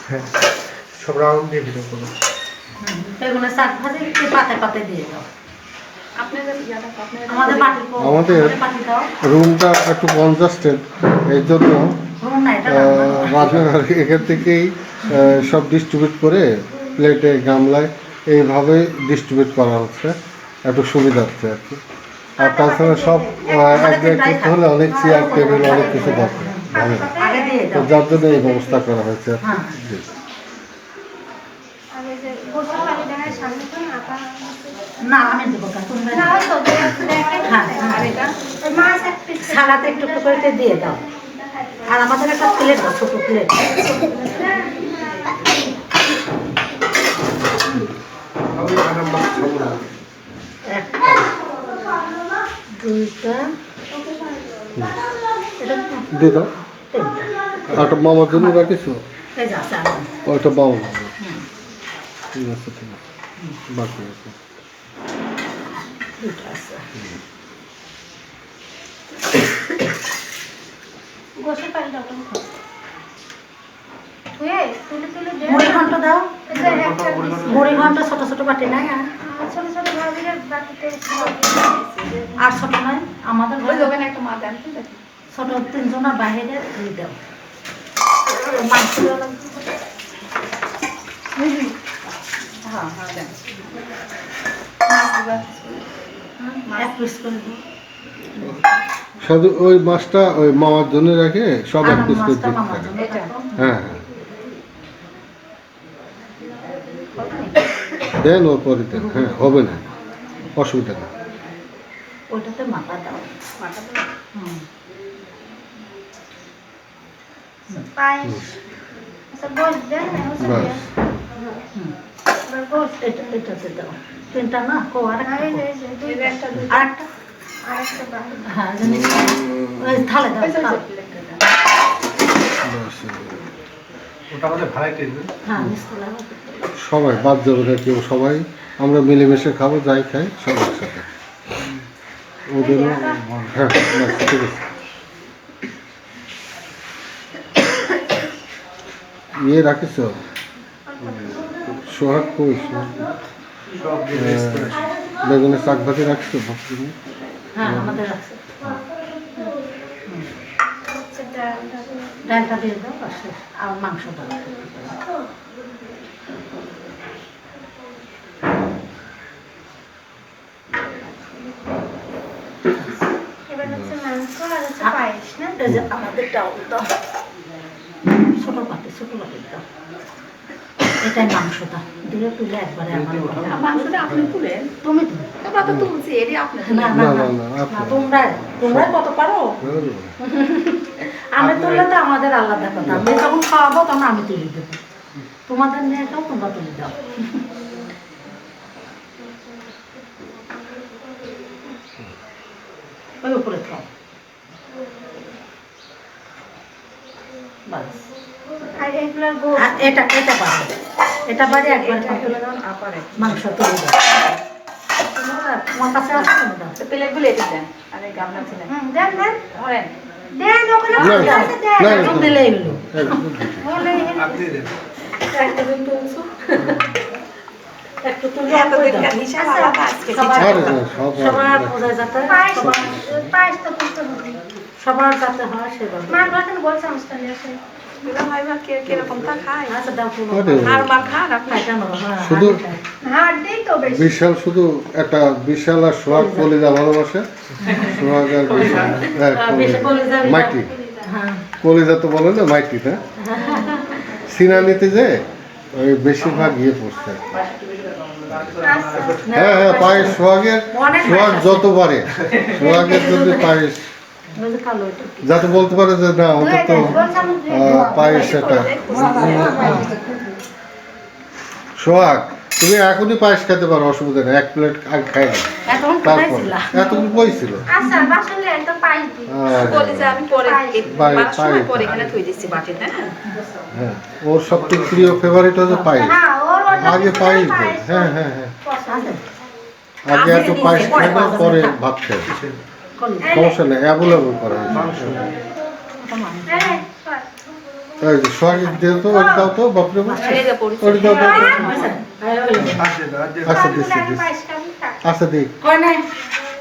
হ্যাঁ, সব রাউন্ড দিয়ে দিতে কোনো বেগুনের শাক ভাজি একটু পাতে পাতে দিয়ে দাও। আমাদের রুমটা একটু কনজাস্টেড, এই জন্য রান্নাঘর এখান থেকেই সব ডিস্ট্রিবিউট করে প্লেটে গামলায় এইভাবে ডিস্ট্রিবিউট করা হচ্ছে, একটু সুবিধার্থে আর কি। আর তাছাড়া সব এক জায়গায় করতে হলে অনেক চেয়ার টেবিল অনেক কিছু দরকার হবে, তো যার জন্য এই ব্যবস্থা করা হয়েছে আর কি। না আমি দেবো সালাতে একটু একটু করে দিয়ে দাও। আর আমাদের একটা প্লেট দাও, ছোটো প্লেট। একটা দুইটা দিয়ে দাও। একটা মামার জন্য রাখিস, ওইটা বাউন ঠিক আছে, ঠিক আছে, বাকি আছে মুড়ি ঘন্ট দাও। মুড়ি ঘন্ট ছোট ছোট বাটি নাই আর ছোট নয় আমাদের ছোট তিনজনের বাইরে দিয়ে দাও। মাংস শুধু ওই মাছটা ওই মামার জন্য রাখে, সব এক পিস করে দিতে থাকে। হ্যাঁ হ্যাঁ, দেন ওর পরে দেন, হ্যাঁ হবে না, অসুবিধা নেই। ওইটাতে মাথা দাও, এটাতে দাও। তিনটা না কো আরেকটা হ্যাঁ থালে দাও। সবাই বাদ যাবে না কেউ, সবাই আমরা মিলেমিশে খাবো, যাই খাই সব একসাথে। ওদেরও হ্যাঁ ঠিক আছে। ইয়ে রাখিস সোহাগ, কই বেগুনের শাক ভাজি রাখিস? ডালটা দিয়ে দাও আর মাংসটা আমাদের ডাউল দাও, ছোট পাটি দাও। এটাই মাংসটা দিয়ে তুলে একবারে মাংসটা আপনি তুলেন, তুমি তুলে আমরা তো তুলছি, এটি আপনার না তোমরা কত পারো। আমি তুললে তো আমাদের আলাদা কথা, আমি যখন খাওয়াবো তখন আমি তুলে দেবো, তোমাদের নিয়ে খাও, তোমরা তুলে দাও। ওই উপরে খাও বাস। এটা পারে, এটা পারে একবার মাংস তুলে দাও। তোমার কাছে আছে প্লেটগুলো এটি দেন, আরে গামলা ছিলেন দেন ধরেন দিলেই হলো। একটু তুলে সবার বোঝা যাতে সবার যাতে হয় সেভাবে। বিশাল শুধু একটা বিশাল আর সোহাগ কলিজা ভালোবাসে, সোহাগ আর মাইটি কলিজা তো বলে না, মাইটি না সিনানিতে যে ওই বেশিরভাগ ইয়ে পড়ছে। হ্যাঁ হ্যাঁ, পায়েস সোহাগ যত পারে, সোহাগের জন্য পায়েস যাতে বলতে পারে যে না অন্তত পায়েস একটা। সোহাগ তুমি এখনই পায়েস খেতে পারো, অসুবিধা নেই, এক প্লেট আগে খাই না, তারপর এতক্ষণ বইছিল। হ্যাঁ, ওর সবথেকে প্রিয় ফেভারিট হচ্ছে পায়েস, আগে পায়েস দেয়। হ্যাঁ হ্যাঁ হ্যাঁ, আগে এত পায়েস খাই না, পরে ভাত খাই, সমস্যা নেই, অ্যাভেলেবল করা হয়েছে। এই যে সোহাগী দিয়ে তো ওটা দাও তো বাপরে বাপ। এই যে পরিচয়। ওটা দাও দাও দাও। হয়েছে? হয়ে গেল। আসে না, আসে না। আচ্ছা দিচ্ছি দিচ্ছি। আচ্ছা দিই। কয় নাই